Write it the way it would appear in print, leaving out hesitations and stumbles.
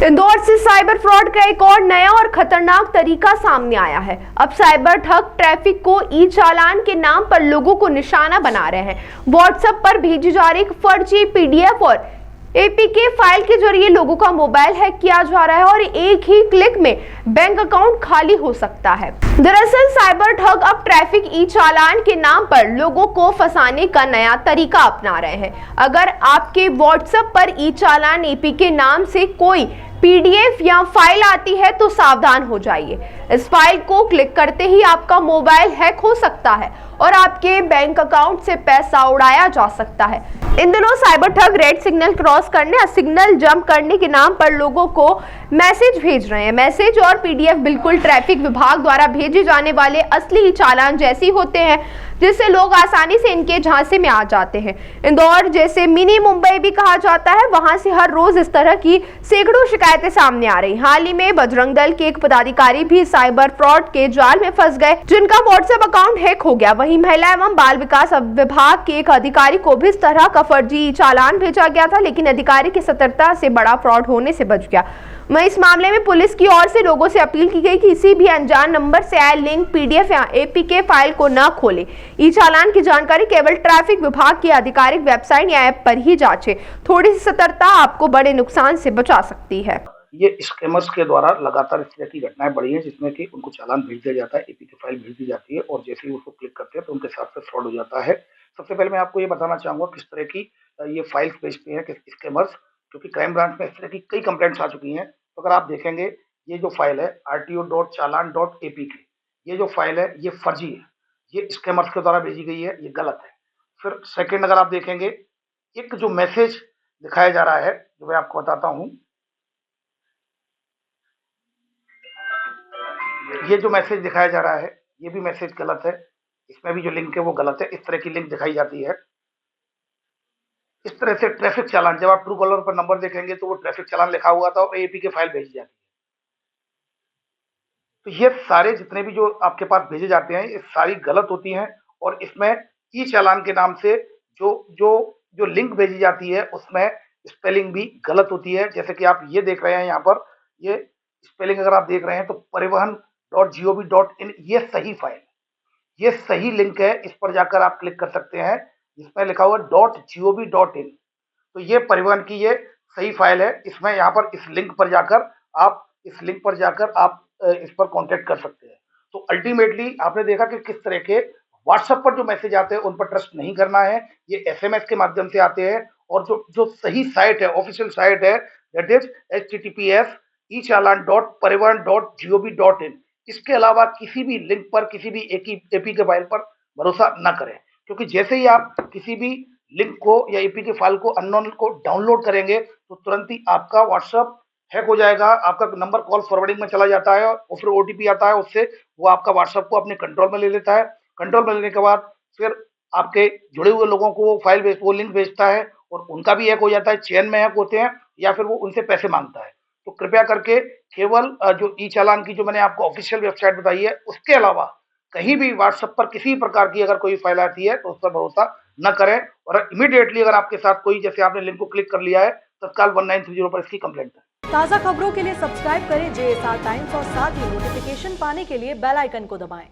इंदौर से cyber fraud का एक और नया और खतरनाक तरीका सामने आया है। अब साइबर ठग ट्रैफिक को ई चालान के नाम पर लोगों को निशाना बना रहे हैं। व्हाट्सएप पर भेजी जा रही एक फर्जी पीडीएफ और एपीके फाइल के जरिए लोगों का मोबाइल हैक किया जा रहा है और एक ही क्लिक में बैंक अकाउंट खाली हो सकता है। दरअसल साइबर ठग अब ट्रैफिक ई चालान के नाम पर लोगों को फंसाने का नया तरीका अपना रहे हैं। अगर आपके व्हाट्सएप पर ई चालान एपीके नाम से कोई पीडीएफ या फाइल आती है तो सावधान हो जाइए। इस फाइल को क्लिक करते ही आपका मोबाइल हैक हो सकता है और आपके बैंक अकाउंट से पैसा उड़ाया जा सकता है। इन दिनों साइबर ठग रेड सिग्नल क्रॉस करने या सिग्नल जंप करने के नाम पर लोगों को मैसेज भेज रहे हैं। मैसेज और पीडीएफ बिल्कुल ट्रैफिक विभाग द्वारा भेजे जाने वाले असली चालान जैसे होते हैं, जिससे लोग आसानी से इनके झांसे में आ जाते हैं। इंदौर जैसे मिनी मुंबई भी कहा जाता है, वहां से हर रोज इस तरह की सैकड़ों शिकायतें सामने आ रही। हाल ही में बजरंग दल के एक पदाधिकारी भी साइबर फ्रॉड के जाल में फंस गए, जिनका व्हाट्सएप अकाउंट हैक हो गया। वहीं महिला एवं बाल विकास विभाग के एक अधिकारी को भी इस तरह का फर्जी चालान भेजा गया था, लेकिन अधिकारी की सतर्कता से बड़ा फ्रॉड होने से बच गया। वहीं इस मामले में पुलिस की ओर से लोगों से अपील की गई कि किसी भी अनजान नंबर से आए लिंक, पीडीएफ या एपीके फाइल को न खोलें। ई चालान की जानकारी केवल ट्रैफिक विभाग की आधिकारिक वेबसाइट या ऐप पर ही जांचें। थोड़ी सी सतर्कता आपको बड़े नुकसान से बचा सकती है। ये स्कैमर्स के द्वारा लगातार इस तरह की घटनाएं बढ़ी हैं, जिसमें कि उनको चालान भेज दिया जाता है, एपीके फाइल भेज दी जाती है और जैसे ही उसको क्लिक करते हैं तो उनके साथ में फ्रॉड हो जाता है। सबसे पहले मैं आपको ये बताना चाहूंगा किस तरह की ये फाइल्स भेजते हैं स्कैमर्स, क्योंकि क्राइम ब्रांच में इस तरह की कई कंप्लेंट्स आ चुकी हैं। तो अगर आप देखेंगे, ये जो फाइल है rto.chalan.apk, ये जो फाइल है ये फर्जी है, ये स्कैमर्स के द्वारा भेजी गई है, ये गलत है। फिर सेकंड अगर आप देखेंगे, एक जो मैसेज दिखाया जा रहा है जो मैं आपको बताता हूँ, ये जो मैसेज दिखाया जा रहा है ये भी मैसेज गलत है। इसमें भी जो लिंक है वो गलत है। इस तरह की लिंक दिखाई जाती है। इस तरह से ट्रैफिक चालान, जब आप ट्रू कॉलर पर नंबर देखेंगे तो वो ट्रैफिक चालान लिखा हुआ था और एपीके फाइल भेजी जाती है। तो ये सारे जितने भी जो आपके पास भेजे जाते हैं ये सारी गलत होती हैं और इसमें ई चालान के नाम से जो जो जो लिंक भेजी जाती है उसमें स्पेलिंग भी गलत होती है। जैसे कि आप ये देख रहे हैं, यहाँ पर ये स्पेलिंग अगर आप देख रहे हैं तो परिवहन.gov.in, ये सही फाइल, ये सही लिंक है। इस पर जाकर आप क्लिक कर सकते हैं, इसमें लिखा हुआ .gov.in। तो ये परिवहन की ये सही फाइल है। इसमें यहाँ पर इस लिंक पर जाकर आप इस पर कांटेक्ट कर सकते हैं। तो अल्टीमेटली आपने देखा कि किस तरह के व्हाट्सएप पर जो मैसेज आते हैं उन पर ट्रस्ट नहीं करना है। ये एसएमएस के माध्यम से आते हैं और जो सही साइट है, ऑफिशियल साइट है, दैट इज https://echallan.parivahan.gov.in। इसके अलावा किसी भी लिंक पर, किसी भी एपीके फाइल पर भरोसा न करें, क्योंकि जैसे ही आप किसी भी लिंक को या एपीके फाइल को, अननोन को डाउनलोड करेंगे तो तुरंत ही आपका व्हाट्सएप हैक हो जाएगा। आपका नंबर कॉल फॉरवर्डिंग में चला जाता है और फिर ओटीपी आता है, उससे वो आपका व्हाट्सएप को अपने कंट्रोल में ले लेता है। कंट्रोल में लेने के बाद फिर आपके जुड़े हुए लोगों को वो लिंक भेजता है और उनका भी हैक हो जाता है, चेन में हैक होते हैं या फिर वो उनसे पैसे मांगता है। तो कृपया करके केवल जो ई चालान की जो मैंने आपको ऑफिशियल वेबसाइट बताई है, उसके अलावा कहीं भी व्हाट्सएप पर किसी प्रकार की अगर कोई फाइल आती है तो उस पर भरोसा न करें और इमीडिएटली अगर आपके साथ कोई, जैसे आपने लिंक को क्लिक कर लिया है, तत्काल 1930 पर इसकी कंप्लेंट करें। ताज़ा खबरों के लिए सब्सक्राइब करें JSR टाइम्स और साथ ही नोटिफिकेशन पाने के लिए बेल आइकन को दबाएं।